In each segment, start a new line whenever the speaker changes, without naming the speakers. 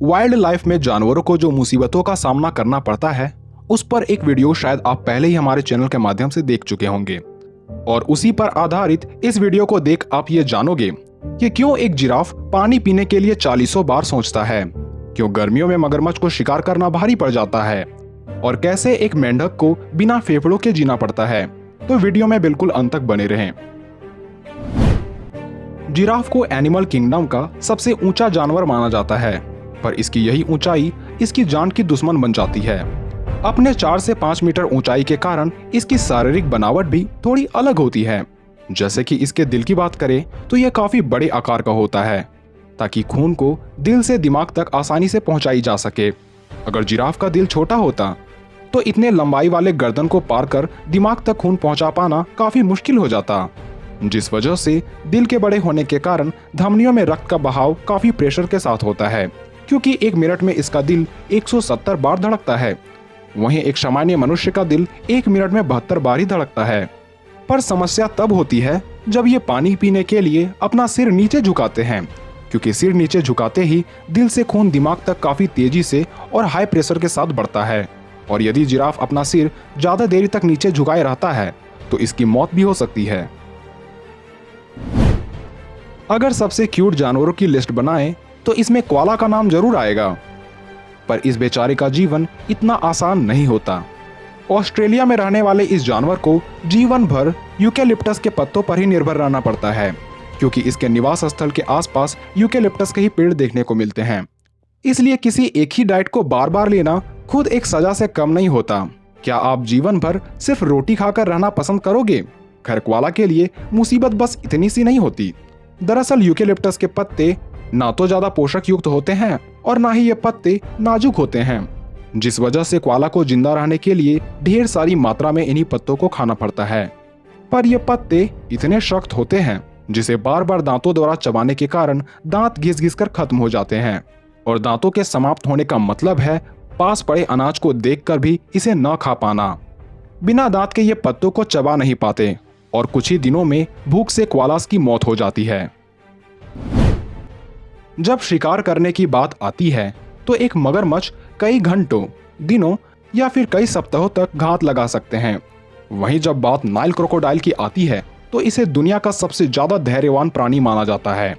Wild life में जानवरों को जो मुसीबतों का सामना करना पड़ता है, उस पर एक वीडियो शायद आप पहले ही हमारे चैनल के माध्यम से देख चुके होंगे। और उसी पर आधारित इस वीडियो को देख आप ये जानोगे कि क्यों एक जिराफ पानी पीने के लिए 40 बार सोचता है, क्यों गर्मियों में मगरमच्छ को शिकार करना भारी पड़ जाता है, और कैसे एक मेंढक को बिना फेफड़ों के जीना पड़ता है। तो वीडियो में बिल्कुल अंत तक बने रहें। जिराफ को एनिमल किंगडम का सबसे ऊंचा जानवर माना जाता है, पर इसकी यही ऊंचाई इसकी जान की दुश्मन बन जाती है। अपने 4 से 5 मीटर ऊंचाई के कारण इसकी शारीरिक बनावट भी थोड़ी अलग होती है। जैसे कि इसके दिल की बात करें तो यह काफी बड़े आकार का होता है, ताकि खून को दिल से दिमाग तक आसानी से पहुंचाई जा सके। अगर जिराफ का दिल छोटा होता तो इतने लंबाई वाले गर्दन को पार कर दिमाग तक खून पहुंचा पाना काफी मुश्किल हो जाता, जिस वजह से दिल के बड़े होने के कारण धमनियों में रक्त का बहाव काफी प्रेशर के साथ होता है, क्योंकि 1 मिनट में इसका दिल 170 बार धड़कता है। वहीं एक सामान्य मनुष्य का दिल 1 मिनट में 72 बार ही धड़कता है। पर समस्या तब होती है जब ये पानी पीने के लिए अपना सिर नीचे झुकाते हैं, क्योंकि सिर नीचे झुकाते ही दिल से खून दिमाग तक काफी तेजी से और हाई प्रेशर के साथ बढ़ता है। और यदि जिराफ अपना सिर ज्यादा देर तक नीचे झुकाए रहता है तो इसकी मौत भी हो सकती है। अगर सबसे क्यूट जानवरों की लिस्ट बनाएं तो इसमें कोआला का नाम जरूर आएगा, पर इस बेचारे का जीवन इतना आसान नहीं होता। ऑस्ट्रेलिया में रहने वाले इस जानवर को जीवन भर यूकेलिप्टस के पत्तों पर ही निर्भर रहना पड़ता है, क्योंकि इसके निवास स्थल के आसपास यूकेलिप्टस के ही पेड़ देखने को मिलते हैं। इसलिए किसी एक ही डाइट को बार बार लेना खुद एक सजा से कम नहीं होता। क्या आप जीवन भर सिर्फ रोटी खाकर रहना पसंद करोगे? खैर, कोआला के लिए मुसीबत बस इतनी सी नहीं होती। दरअसल यूकेलिप्टस के पत्ते ना तो ज्यादा पोषक युक्त होते हैं और ना ही ये पत्ते नाजुक होते हैं, जिस वजह से कोआला को जिंदा रहने के लिए ढेर सारी मात्रा में इन्हीं पत्तों को खाना पड़ता है। पर ये पत्ते इतने सख्त होते हैं जिसे बार बार दांतों द्वारा चबाने के कारण दांत घिस घिस कर खत्म हो जाते हैं, और दांतों के समाप्त होने का मतलब है पास पड़े अनाज को देखकर भी इसे न खा पाना। बिना दांत के ये पत्तों को चबा नहीं पाते और कुछ ही दिनों में भूख से कोआलास की मौत हो जाती है। जब शिकार करने की बात आती है तो एक मगरमच्छ कई घंटों, दिनों या फिर कई सप्ताहों तक घात लगा सकते हैं। वहीं जब बात नाइल क्रोकोडाइल की आती है तो इसे दुनिया का सबसे ज्यादा धैर्यवान प्राणी माना जाता है,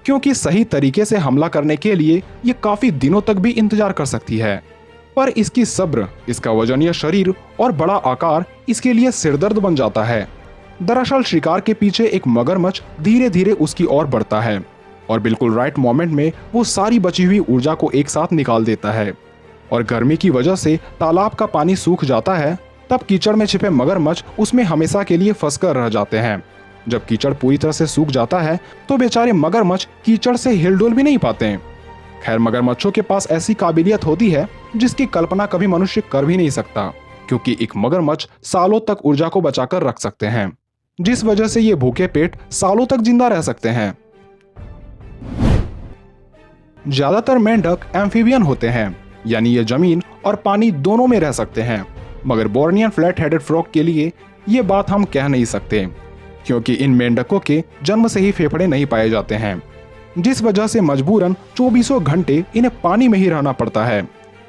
क्योंकि सही तरीके से हमला करने के लिए ये काफी दिनों तक भी इंतजार कर सकती है। पर इसकी सब्र, इसका वजनीय शरीर और बड़ा आकार इसके लिए सिरदर्द बन जाता है। दरअसल शिकार के पीछे एक मगरमच्छ धीरे धीरे उसकी ओर बढ़ता है और बिल्कुल राइट मोमेंट में वो सारी बची हुई ऊर्जा को एक साथ निकाल देता है। और गर्मी की वजह से तालाब का पानी सूख जाता है, तब कीचड़ में छिपे मगरमच्छ उसमें हमेशा के लिए फंसकर रह जाते हैं। जब कीचड़ पूरी तरह से सूख जाता है तो बेचारे मगरमच्छ कीचड़ से हिलडुल भी नहीं पाते। खैर, मगरमच्छों के पास ऐसी काबिलियत होती है जिसकी कल्पना कभी मनुष्य कर भी नहीं सकता, क्योंकि एक मगरमच्छ सालों तक ऊर्जा को बचाकर रख सकते हैं, जिस वजह से ये भूखे पेट सालों तक जिंदा रह सकते हैं। ज्यादातर मेंढक एम्फीबियन होते हैं, यानी ये जमीन और पानी दोनों में रह सकते हैं, मगर बोर्नियन फ्लैट हेडेड फ्रॉग के लिए ये बात हम कह नहीं सकते, क्योंकि इन मेंढकों के जन्म से ही फेफड़े नहीं पाए जाते हैं, जिस वजह से मजबूरन 24 घंटे इन्हें पानी में ही रहना पड़ता है।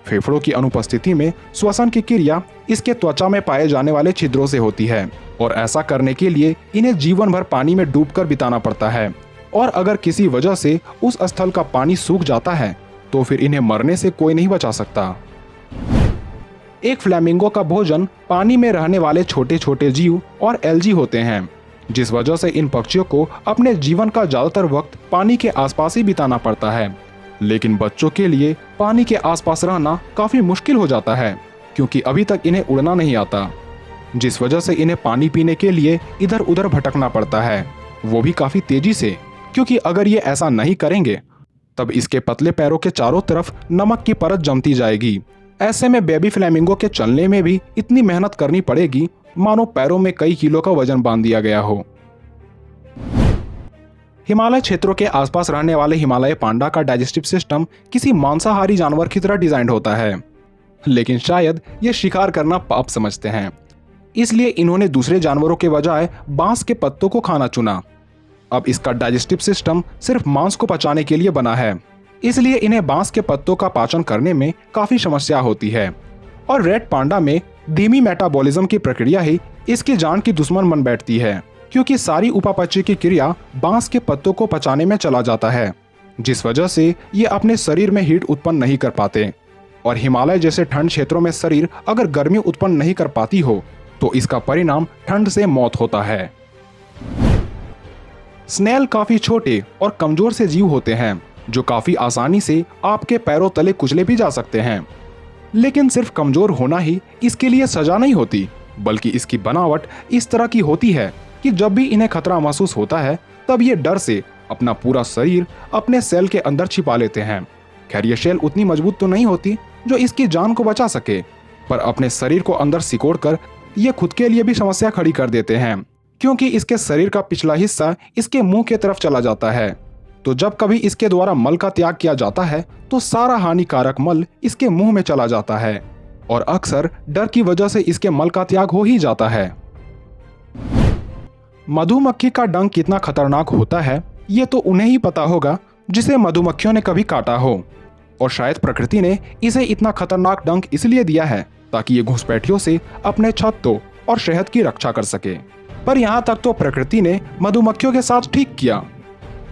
फेफड़ों की अनुपस्थिति में श्वसन की क्रिया इसके त्वचा में पाए जाने वाले छिद्रों से होती है, और ऐसा करने के लिए इन्हें जीवन भर पानी में डूबकर बिताना पड़ता है। और अगर किसी वजह से उस स्थल का पानी सूख जाता है तो फिर इन्हें मरने से कोई नहीं बचा सकता। एक फ्लैमिंगो का भोजन पानी में रहने वाले छोटे छोटे जीव और एल्गी होते हैं, जिस वजह से इन पक्षियों को अपने जीवन का ज्यादातर वक्त पानी के आसपास ही बिताना पड़ता है। लेकिन बच्चों के लिए पानी के आसपास रहना काफी मुश्किल हो जाता है, क्योंकि अभी तक इन्हें उड़ना नहीं आता, जिस वजह से इन्हें पानी पीने के लिए इधर उधर भटकना पड़ता है, वो भी काफी तेजी से, क्योंकि अगर ये ऐसा नहीं करेंगे तब इसके पतले पैरों के चारों तरफ नमक की परत जमती जाएगी। ऐसे में बेबी फ्लैमिंगो के चलने में भी इतनी मेहनत करनी पड़ेगी मानो पैरों में कई किलो का वजन बांध दिया गया हो। हिमालय क्षेत्रों के आसपास रहने वाले हिमालय पांडा का डाइजेस्टिव सिस्टम किसी मांसाहारी जानवर की तरह डिजाइन होता है, लेकिन शायद ये शिकार करना पाप समझते हैं, इसलिए इन्होंने दूसरे जानवरों के बजाय बांस के पत्तों को खाना चुना। अब इसका डाइजेस्टिव सिस्टम सिर्फ मांस को पचाने के लिए बना है, इसलिए इन्हें बांस के पत्तों का पाचन करने में काफी समस्या होती है। और रेड पांडा में धीमी मेटाबॉलिज्म की प्रक्रिया ही इसकी जान की दुश्मन बन बैठती है, क्योंकि सारी उपापचय की क्रिया बांस के पत्तों को पचाने में चला जाता है, जिस वजह से ये अपने शरीर में हीट उत्पन्न नहीं कर पाते। और हिमालय जैसे ठंड क्षेत्रों में शरीर अगर गर्मी उत्पन्न नहीं कर पाती हो तो इसका परिणाम ठंड से मौत होता है। स्नेल काफी छोटे और कमजोर से जीव होते हैं जो काफी आसानी से आपके पैरों तले कुचले भी जा सकते हैं। लेकिन सिर्फ कमजोर होना ही इसके लिए सजा नहीं होती, बल्कि इसकी बनावट इस तरह की होती है कि जब भी इन्हें खतरा महसूस होता है तब ये डर से अपना पूरा शरीर अपने सेल के अंदर छिपा लेते हैं। खैर ये शेल उतनी मजबूत तो नहीं होती जो इसकी जान को बचा सके, पर अपने शरीर को अंदर सिकोड़कर ये खुद के लिए भी समस्या खड़ी कर देते हैं, क्योंकि इसके शरीर का पिछला हिस्सा इसके मुंह के तरफ चला जाता है। तो जब कभी इसके द्वारा मल का त्याग किया जाता है तो सारा हानिकारक मल इसके मुंह में चला जाता है, और अक्सर डर की वजह से इसके मल का त्याग हो ही जाता है। मधुमक्खी का डंक कितना खतरनाक होता है ये तो उन्हें ही पता होगा जिसे मधुमक्खियों ने कभी काटा हो, और शायद प्रकृति ने इसे इतना खतरनाक डंक इसलिए दिया है ताकि ये घुसपैठियों से अपने छत्तों और शहद की रक्षा कर सके। पर यहाँ तक तो प्रकृति ने मधुमक्खियों के साथ ठीक किया,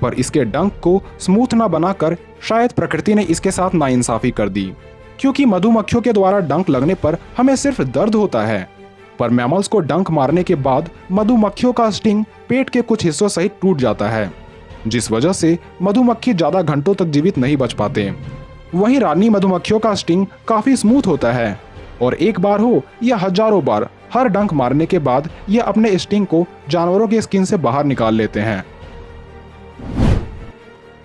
पर इसके डंक को स्मूथ ना बनाकर शायद प्रकृति ने इसके साथ नाइंसाफी कर दी, क्योंकि मधुमक्खियों के द्वारा डंक लगने पर हमें सिर्फ दर्द होता है, पर मैमल्स को डंक मारने के बाद मधुमक्खियों का स्टिंग पेट के कुछ हिस्सों सहित टूट जाता है, जिस वजह से मधुमक्खी ज्यादा घंटों तक जीवित नहीं बच पाते। वहीं रानी मधुमक्खियों का स्टिंग काफी स्मूथ होता है, और एक बार हो या हजारों बार हर डंक मारने के बाद ये अपने स्टिंग को जानवरों के स्किन से बाहर निकाल लेते हैं।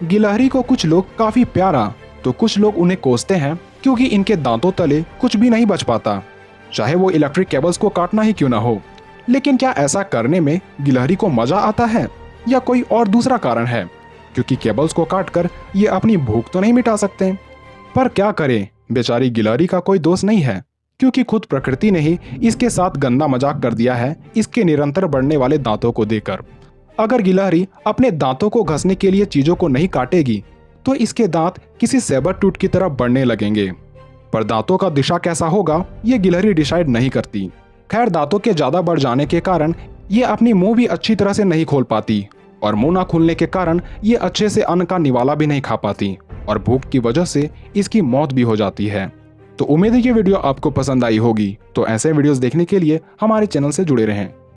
गिलहरी को कुछ लोग काफी प्यारा तो कुछ लोग उन्हें कोसते हैं, क्योंकि इनके दांतों तले कुछ भी नहीं बच पाता, चाहे वो इलेक्ट्रिक केबल्स को काटना ही क्यों ना हो। लेकिन क्या ऐसा करने में गिलहरी को मजा आता है या कोई और दूसरा कारण है? क्योंकि केबल्स को काटकर ये अपनी भूख तो नहीं मिटा सकते। पर क्या करें, बेचारी गिलहरी का कोई दोष नहीं है, क्योंकि खुद प्रकृति ने ही इसके साथ गंदा मजाक कर दिया है इसके निरंतर बढ़ने वाले दांतों को देकर। अगर गिलहरी अपने दांतों को घसने के लिए चीजों को नहीं काटेगी तो इसके दांत किसी सेबर टूट की तरह बढ़ने लगेंगे। पर दांतों का दिशा कैसा होगा ये गिलहरी डिसाइड नहीं करती। खैर दांतों के ज्यादा बढ़ जाने के कारण ये अपनी मुंह भी अच्छी तरह से नहीं खोल पाती, और मुंह ना खुलने के कारण ये अच्छे से अन्न का निवाला भी नहीं खा पाती, और भूख की वजह से इसकी मौत भी हो जाती है। तो उम्मीद है कि वीडियो आपको पसंद आई होगी। तो ऐसे वीडियोस देखने के लिए हमारे चैनल से जुड़े रहें।